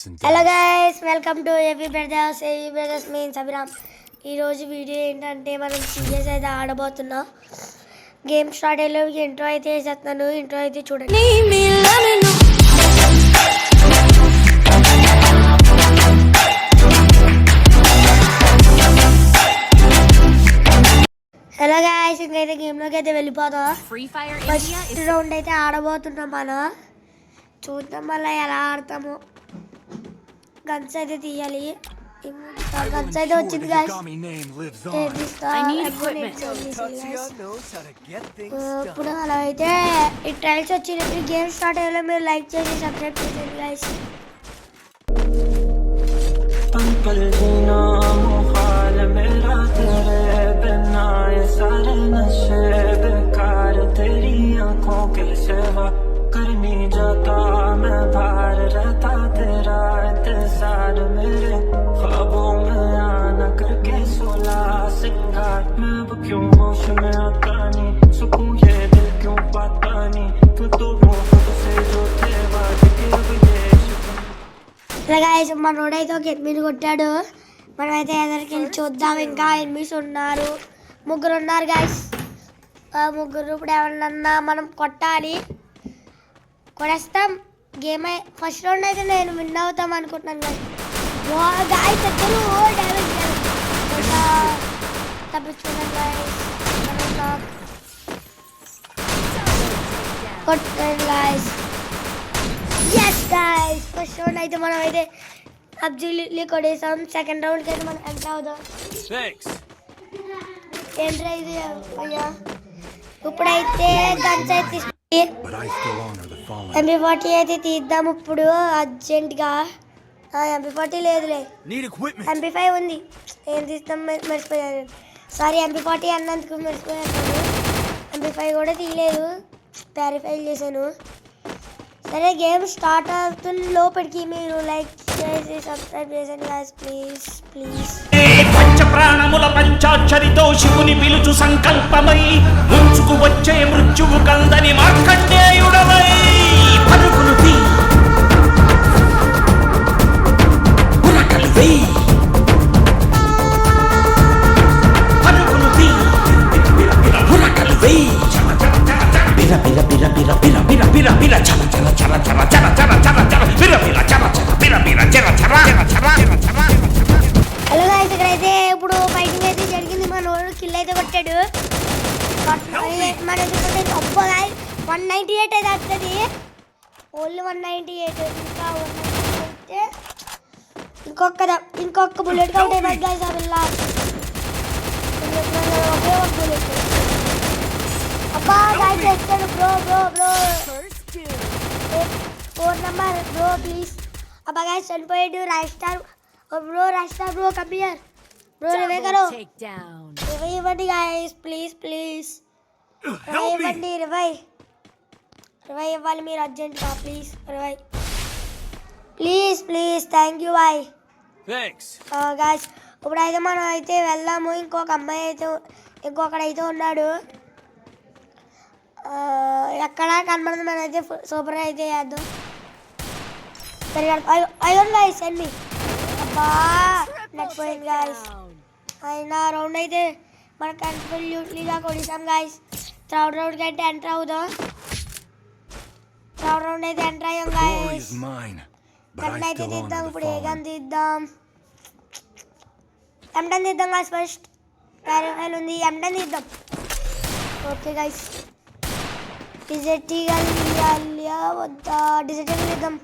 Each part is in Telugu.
హలో గైస్, వెల్కమ్ టు ఏవి బ్రదర్స్ మీన్స్ అభిరామ్. ఈరోజు వీడియో ఏంటంటే మనం సీరియస్ అయితే ఆడబోతున్నాం. గేమ్ స్టార్ట్ అయ్యే ఇంట్రో అయితే వేసేస్తున్నాను. ఇంట్రో అయితే చూడండి. హలో గైస్, ఇంకైతే గేమ్లోకి అయితే వెళ్ళిపోతాం. ఫస్ట్ రౌండ్ అయితే ఆడబోతున్నాం మనం. చూద్దాం మళ్ళీ ఎలా ఆడతాము. గన్స్ అయితే తీయాలి. గన్స్ అయితే వచ్చింది గాయ్స్. ఇప్పుడు అలా అయితే ఈ ట్రైల్స్ వచ్చినప్పుడు గేమ్ స్టార్ట్ అయ్యేలా మీరు లైక్ చేసి సబ్స్క్రైబ్ చేయండి గాయ్స్. करनी जाता मैं बाहर रहता तेरा इंतजार मेरे ख्वाबों में आना करके सोला सिंगार मैं अब क्यों होश में आता नहीं सुकून ये दिल क्यों पाता नहीं तू तो वो खुद से जो थे बात के अब ये గాయ్స్ మనోడైతే ఒక ఎనిమిది కొట్టాడు. మనమైతే ఎదరికి వెళ్ళి చూద్దాం. ఇంకా ఎనిమిది ఉన్నారు, ముగ్గురు ఉన్నారు గాయ్స్. ముగ్గురు ఇప్పుడు ఎవరన్నా మనం కొట్టాలి. కొడేస్తాం. గేమ్ ఫస్ట్ రౌండ్ అయితే నేను విన్ అవుతాం అనుకుంటున్నాను గాయ్స్. గాయ్స్ ఎక్కరు డ్యామేజ్ తప్పించుకున్నాను గాయ్స్. కొట్టాను guys. Yes guys, first round అయితే మనం అయితే అబ్జల్యూట్లీ కొట్టేసాం. సెకండ్ రౌండ్కి అయితే మనం ఎంటర్ అవుదాం. ఏంట్రా ఇది అయ్యా. ఇప్పుడైతే గన్స్ అయితే MP40 అయితే తీద్దాం ఇప్పుడు అర్జెంట్గా. MP40 లేదులే, MP5 ఉంది. ఏం తీస్తాం మర్చిపోయాను. సారీ, MP40 అన్నందుకు మర్చిపోయాను. MP5 కూడా తీయలేదు, ప్యారిఫై చేశాను. సరే, గేమ్ స్టార్ట్ అవుతున్న లోపలికి మీరు లైక్ చేసి సబ్స్క్రైబ్ చేయండి గాయ్స్, ప్లీజ్ ప్లీజ్. పంచ ప్రాణముల పంచాక్షరితో శివుని పిలుచు సంకల్పమై ముంచుకు వచ్చే మృత్యువు కందని మార్కండేయుడవై పరుగులు తీ ఉరకలు వేయి పరుగులు తీ ఉరకలు వేయి బిర బిర బిర బిర బిర బిర బిర బిర చల చల చల చల చల చల చల చల బిర బిర చల చల బిర బిర చల చల చల చల. హలో గాయ్స్, ఇక్కడైతే ఇప్పుడు ఫైటింగ్ అయితే జరిగింది. మన వాడు కిల్ అయితే కొట్టాడు. మన అబ్బా గాయ్స్, 198 అయితే వస్తుంది. ఓన్లీ 198. ఇంకా 198 అయితే ఇంకొక బుల్లెట్ కౌంట్ అయిపోయింది గాయ్స్. ఆ పిల్ల ఒకే ఒక బుల్లెట్. అబ్బా గాయ్స్ వచ్చాడు. Bro 4 number bro please. అబ్బా గాయ్స్ చనిపోయాడు. రాయిస్టార్ రాయిస్టార్ బ్రో కమ్ హియర్ బ్రో. రివై కరో, రివై ఇవ్వండి గాయ్స్, ప్లీజ్ ప్లీజ్. రివై ఇవ్వండి, రివై ఇవ్వాలి మీరు అర్జెంట్గా. Please review, please please. Thank you bye. Guys, ఇప్పుడైతే మనం అయితే వెళ్దాము. ఇంకొకడైతే ఉన్నాడు. ఎక్కడ కనబడదు. మనం అయితే సూపర్ అయితే చేద్దాం. అయ్యో గాయ్స్ అండి. అబ్బా నెట్ పోయింది గాయ్స్. అయినా రౌండ్ అయితే మనం కంప్లీట్లీగా కొడిసాం గాయ్స్. థర్డ్ రౌండ్కి అయితే ఎంటర్ అవుదాం. థర్డ్ రౌండ్ అయితే ఎంటర్ అయ్యాం గాయ్స్. గన్ అయితే తీద్దాం. ఇప్పుడు ఏ గన్ తీద్దాం? M10 తీద్దాం గాయ్స్. ఫస్ట్ ప్యారిఫైల్ ఉంది, M10 తీద్దాం. ఓకే గాయ్స్, డిజర్టిగల్ తీయాలి వద్దా? డిజర్టిగల్ తీద్దాం.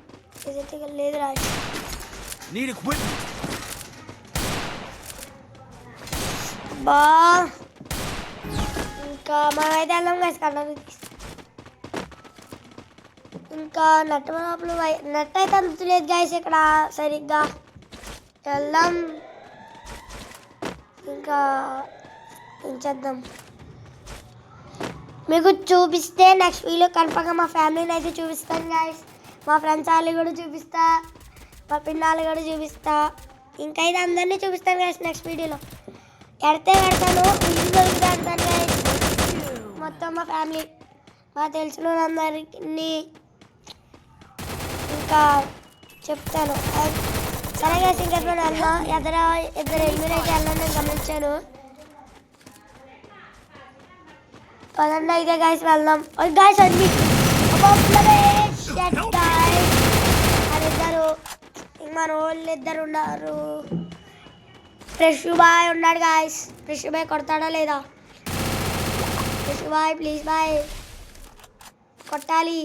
డిజర్టిగల్ లేదు రా. బా ఇంకా మనమైతే వెళ్ళాం గాయ్స్. ఇంకా నెట్ అయితే అందుతలేదు గాయ్స్ ఇక్కడ సరిగ్గా. వెళ్దాం ఇంకా ఏం చేద్దాం. మీకు చూపిస్తే నెక్స్ట్ వీడియో కన్ఫర్మ్గా మా ఫ్యామిలీని అయితే చూపిస్తాను గాయ్స్. మా ఫ్రెండ్స్ వాళ్ళు కూడా చూపిస్తా, మా పిల్లలు కూడా చూపిస్తా. ఇంకా అయితే అందరినీ చూపిస్తాను గాయ్స్ నెక్స్ట్ వీడియోలో. పెడతాను, ఇల్లు దొరికితే పెడతాను గాయ్స్. మొత్తం మా ఫ్యామిలీ, మా తెలిసిన వాళ్ళందరినీ ఇంకా చెప్తాను. సరే గైస్ ఇంకా వెళ్ళా ఇద్దరు ఎలిమినేట్ వెళ్ళాలని నేను గమనించాను. పదండి అయితే గైస్ వెళ్దాం. గైస్ అండి ఇద్దరు మన వాళ్ళు ఇద్దరు ఉన్నారు. ఫ్రెష్ బాయ్ ఉన్నాడు గాయస్. ఫ్రెష్ బాయ్ కొడతాడా లేదా? ఫ్రెష్ బాయ్ ప్లీజ్ బాయ్ కొట్టాలి.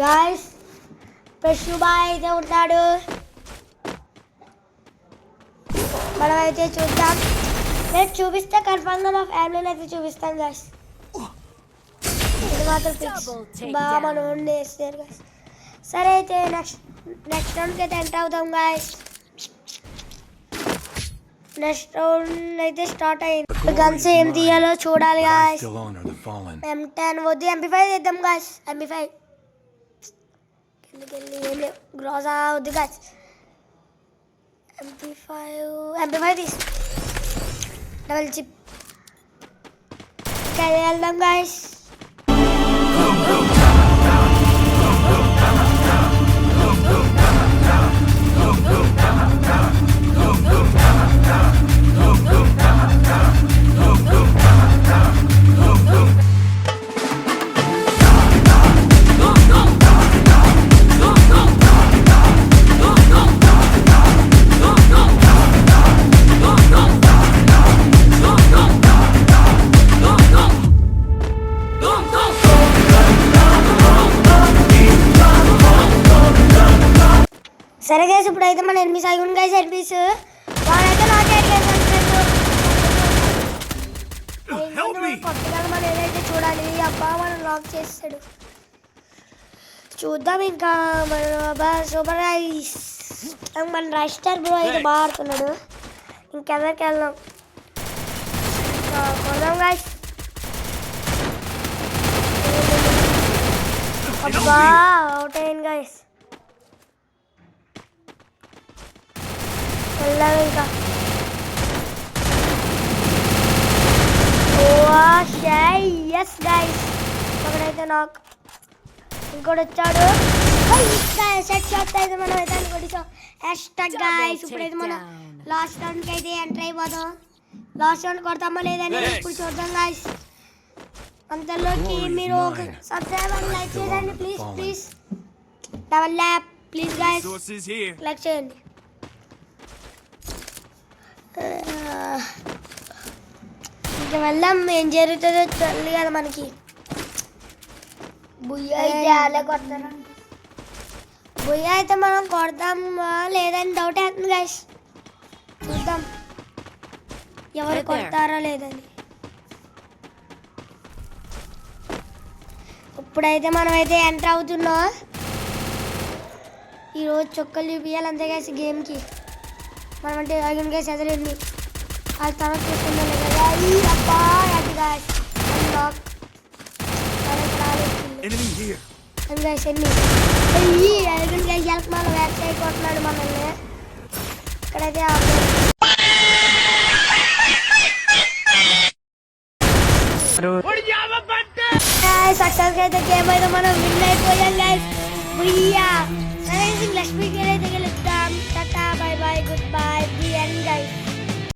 గాయస్ ఫ్రెష్ బాయ్ అయితే ఉంటాడు. మనమైతే చూద్దాం. నేను చూపిస్తే కన్ఫర్మ్గా మా ఫ్యామిలీని అయితే చూపిస్తాను గాయస్. ఇది మాత్రం ఫిక్స్. బాగా మనం వేస్తారు గాయస్. సరే అయితే నెక్స్ట్ రౌండ్కి అయితే ఎంటర్ అవుతాం గాయస్. నెక్స్ట్ రౌండ్ అయితే స్టార్ట్ అయింది. గన్స్ ఏం తీయాలో చూడాలి గాయస్. M10 వద్దు, MP5 తీద్దాం గాయస్. MP5 కిందకెళ్ళి ఏం లేవు. గ్రోజా వద్దు గాయస్. MP5 తీసు. డబల్ చిప్ వెళ్దాం గాయస్. సరే గైస్ ఇప్పుడైతే మన ఎనిమిస్ అయ్యి గైస్ ఎనిమిస్ వాడైతే కొత్తగా మనం ఏదైతే చూడాలి. అబ్బా మనం లాక్ చేస్తాడు చూద్దాం. ఇంకా మన సూపర్ గైస్ మన రైస్టర్ బ్రో అయితే బాగా ఆడుతున్నాడు. ఇంకెవరికి వెళ్దాం కొడదాం గైస్. అబ్బా అవుట్ అయ్యింది గైస్. వెళ్ళాలి ఇంకా. ఎస్ గైస్ ఒకడైతే నాకు ఇంకోటి వచ్చాడు. సెట్ షాట్ అయితే మనం అయితే కొట్టించాం. హ్యాష్టాగ్ గైస్ ఇప్పుడైతే మనం లాస్ట్ రౌండ్కి అయితే ఎంటర్ అయిపోతాం. లాస్ట్ రౌండ్ కొడతామా లేదని ఇప్పుడు చూద్దాం గైస్. అంతలోకి మీరు సబ్స్క్రైబ్ లైక్ చేయండి please. Double lap please guys like చేయండి. ఇంకా వెళ్దాం. ఏం జరుగుతుందో తెలియదు కదా మనకి. బుయ్య అయితే మనం కొడదామా లేదని డౌట్ అవుతుంది గైస్. చూద్దాం ఎవరు కొడతారో లేదని. ఇప్పుడైతే మనం అయితే ఎంటర్ అవుతున్నాం. ఈరోజు చొక్కలు చూపించాలి అంతే గైస్ గేమ్కి. మనం అంటే అగిన గైస్ ఎదరండి ఆ తర్వాత చూసుకుందాం కదా. అబ్బా అది గైస్ అన్లాక్ గైస్ ఎన్ని అగిన గైస్ ఎలక మన వ్యాక్స్ అయిపోతున్నాడు మనల్ని. ఇక్కడైతే సక్సెస్ అయితే గేమ్ అయితే మనం విన్ అయిపోయాం గైస్. సరే లక్ష్మీకి అయితే గెలుస్తాం. Tata bye by good bye the end guys.